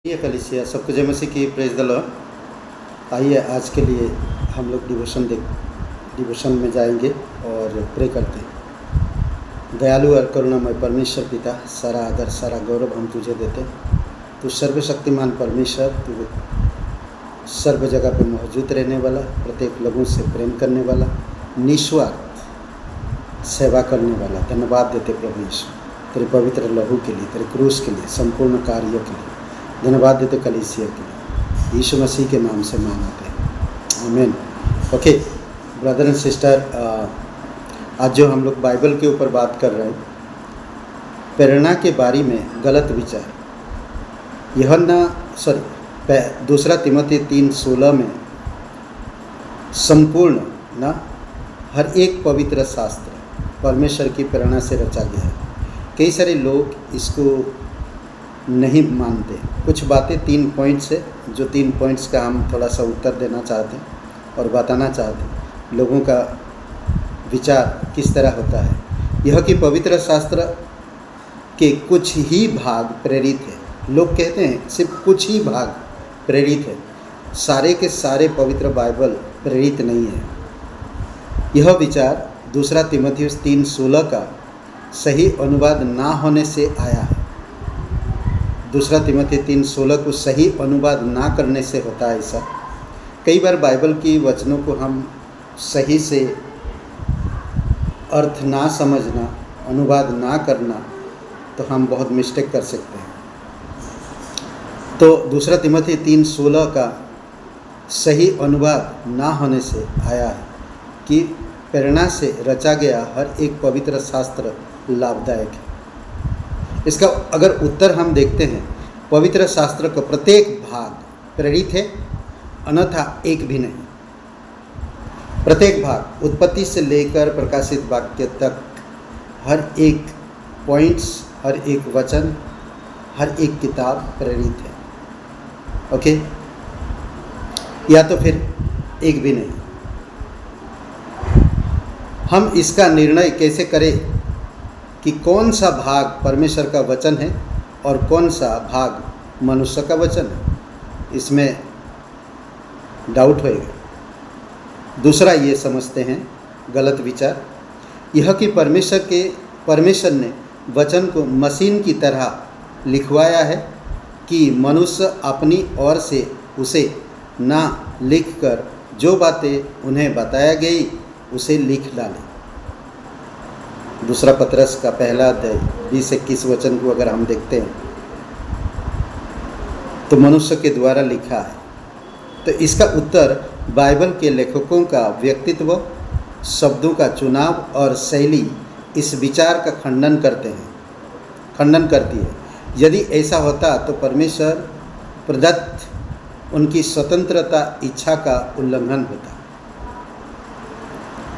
ये कलीसिया सबको जय मसीह की प्रेज द लॉर्ड। आइए आज के लिए हम लोग डिवोशन में जाएंगे और प्रे करते हैं। दयालु और करुणामय परमेश्वर पिता, सारा आदर सारा गौरव हम तुझे देते हैं। तू सर्वशक्तिमान परमेश्वर, तू सर्व जगह पे मौजूद रहने वाला, प्रत्येक लोगों से प्रेम करने वाला, निस्वार्थ सेवा करने वाला। धन्यवाद देते प्रभु यीशु तेरे पवित्र लहू के लिए, तेरे क्रूस के लिए, संपूर्ण कार्यों के लिए। धन्यवाद देते कलीसिया के लिए, यीशु मसीह के नाम से मांगते हैं, आमीन। ओके ब्रदर एंड सिस्टर, आज जो हम लोग बाइबल के ऊपर बात कर रहे हैं, प्रेरणा के बारे में गलत विचार। दूसरा तिमोथी 3:16 में संपूर्ण ना हर एक पवित्र शास्त्र परमेश्वर की प्रेरणा से रचा गया है। कई सारे लोग इसको नहीं मानते। कुछ बातें 3 पॉइंट्स है, जो 3 पॉइंट्स का हम थोड़ा सा उत्तर देना चाहते हैं और बताना चाहते हैं लोगों का विचार किस तरह होता है। यह कि पवित्र शास्त्र के कुछ ही भाग प्रेरित है। लोग कहते हैं सिर्फ कुछ ही भाग प्रेरित है, सारे के सारे पवित्र बाइबल प्रेरित नहीं है। यह विचार दूसरा तिमोथी 3:16 का सही अनुवाद ना होने से आया है। दूसरा तिमोथी 3:16 को सही अनुवाद ना करने से होता है ऐसा। कई बार बाइबल की वचनों को हम सही से अर्थ ना समझना, अनुवाद ना करना, तो हम बहुत मिस्टेक कर सकते हैं। तो दूसरा तिमोथी 3:16 का सही अनुवाद ना होने से आया है कि प्रेरणा से रचा गया हर एक पवित्र शास्त्र लाभदायक है। इसका अगर उत्तर हम देखते हैं, पवित्र शास्त्र का प्रत्येक भाग प्रेरित है, अन्यथा एक भी नहीं। प्रत्येक भाग उत्पत्ति से लेकर प्रकाशित वाक्य तक, हर एक पॉइंट्स, हर एक वचन, हर एक किताब प्रेरित है। ओके, या तो फिर एक भी नहीं। हम इसका निर्णय कैसे करें कि कौन सा भाग परमेश्वर का वचन है और कौन सा भाग मनुष्य का वचन है? इसमें डाउट होएगा। दूसरा ये समझते हैं गलत विचार, यह कि परमेश्वर ने वचन को मशीन की तरह लिखवाया है कि मनुष्य अपनी ओर से उसे ना लिखकर जो बातें उन्हें बताया गई उसे लिख डाले। दूसरा पतरस का पहला अध्याय 20-21 वचन को अगर हम देखते हैं तो मनुष्य के द्वारा लिखा है। तो इसका उत्तर बाइबल के लेखकों का व्यक्तित्व, शब्दों का चुनाव और शैली इस विचार का खंडन करती है। यदि ऐसा होता तो परमेश्वर प्रदत्त उनकी स्वतंत्रता इच्छा का उल्लंघन होता।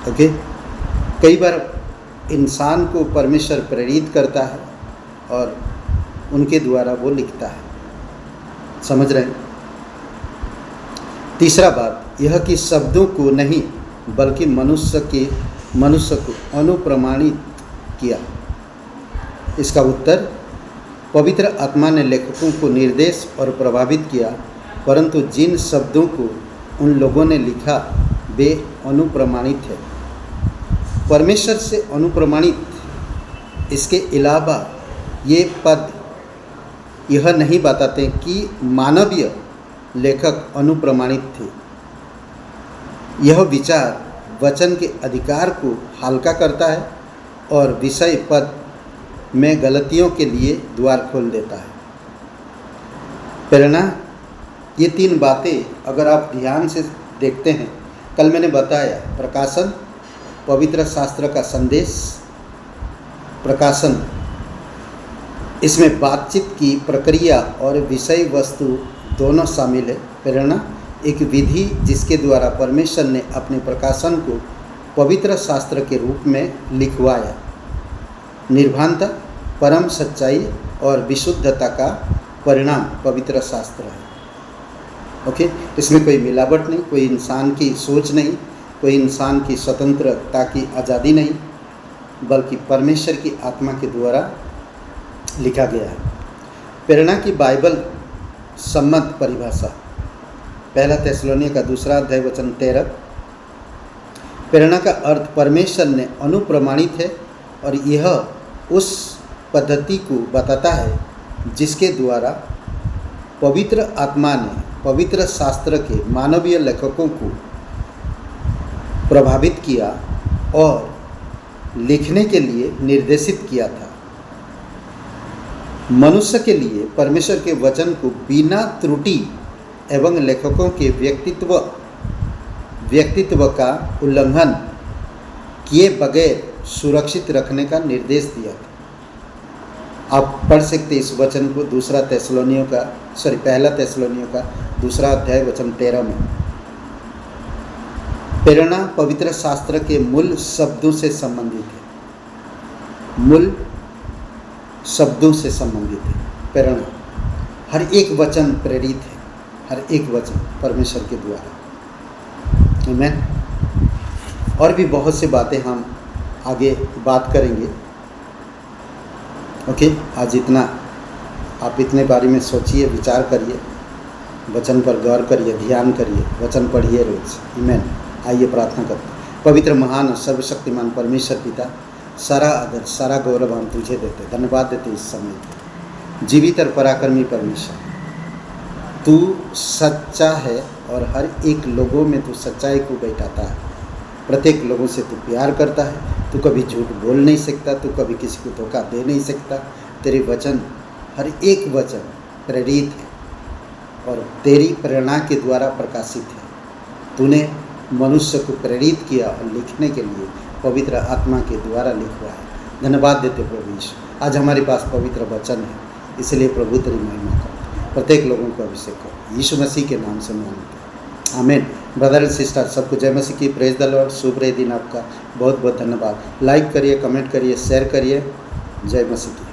ओके, कई बार इंसान को परमेश्वर प्रेरित करता है और उनके द्वारा वो लिखता है। समझ रहे हैं? तीसरा बात यह कि शब्दों को नहीं बल्कि मनुष्य को अनुप्रमाणित किया। इसका उत्तर पवित्र आत्मा ने लेखकों को निर्देश और प्रभावित किया, परंतु जिन शब्दों को उन लोगों ने लिखा वे अनुप्रमाणित है, परमेश्वर से अनुप्रमाणित। इसके अलावा ये पद यह नहीं बताते कि मानवीय लेखक अनुप्रमाणित थे। यह विचार वचन के अधिकार को हल्का करता है और विषय पद में गलतियों के लिए द्वार खोल देता है। प्रेरणा, ये 3 बातें अगर आप ध्यान से देखते हैं, कल मैंने बताया प्रकाशन, पवित्र शास्त्र का संदेश, प्रकाशन, इसमें बातचीत की प्रक्रिया और विषय वस्तु दोनों शामिल है। प्रेरणा एक विधि जिसके द्वारा परमेश्वर ने अपने प्रकाशन को पवित्र शास्त्र के रूप में लिखवाया। निर्भरता, परम सच्चाई और विशुद्धता का परिणाम पवित्र शास्त्र है। ओके, इसमें कोई मिलावट नहीं, कोई इंसान की सोच नहीं, कोई इंसान की स्वतंत्रता की आज़ादी नहीं, बल्कि परमेश्वर की आत्मा के द्वारा लिखा गया है। प्रेरणा की बाइबल सम्मत परिभाषा। पहला थिस्सलुनीय का 2 अध्याय वचन 13। प्रेरणा का अर्थ परमेश्वर ने अनुप्रमाणित है और यह उस पद्धति को बताता है जिसके द्वारा पवित्र आत्मा ने पवित्र शास्त्र के मानवीय लेखकों को प्रभावित किया और लिखने के लिए निर्देशित किया था। मनुष्य के लिए परमेश्वर के वचन को बिना त्रुटि एवं लेखकों के व्यक्तित्व का उल्लंघन किए बगैर सुरक्षित रखने का निर्देश दिया था। आप पढ़ सकते इस वचन को पहला थिस्सलुनीय का 2 अध्याय वचन 13 में। प्रेरणा पवित्र शास्त्र के मूल शब्दों से संबंधित है। मूल शब्दों से संबंधित है प्रेरणा। हर एक वचन प्रेरित है, हर एक वचन परमेश्वर के द्वारा। आमीन। और भी बहुत सी बातें हम आगे बात करेंगे। ओके, आज इतना। आप इतने बारे में सोचिए, विचार करिए, वचन पर गौर करिए, ध्यान करिए, वचन पढ़िए रोज। आमीन। आइए प्रार्थना करते हैं। पवित्र महान और सर्वशक्तिमान परमेश्वर पिता, सारा आदर सारा गौरव हम तुझे देते, धन्यवाद देते इस समय। जीवित और पराक्रमी परमेश्वर, तू सच्चा है और हर एक लोगों में तू सच्चाई को बैठाता है। प्रत्येक लोगों से तू प्यार करता है। तू कभी झूठ बोल नहीं सकता, तू कभी किसी को धोखा दे नहीं सकता। तेरे वचन, हर एक वचन प्रेरित है और तेरी प्रेरणा के द्वारा प्रकाशित है। तूने मनुष्य को प्रेरित किया और लिखने के लिए पवित्र आत्मा के द्वारा लिखवा है। धन्यवाद देते प्रभु यीशु। आज हमारे पास पवित्र वचन है, इसलिए प्रभु तेरी महिमा कर, प्रत्येक लोगों को अभिषेक कर, यीशु मसीह के नाम से मांगते हैं। आमीन। ब्रदर एंड सिस्टर, सबको जय मसीह की। Praise the Lord. शुभ रहे दिन आपका। बहुत बहुत धन्यवाद। लाइक करिए, कमेंट करिए, शेयर करिए। जय मसीह की।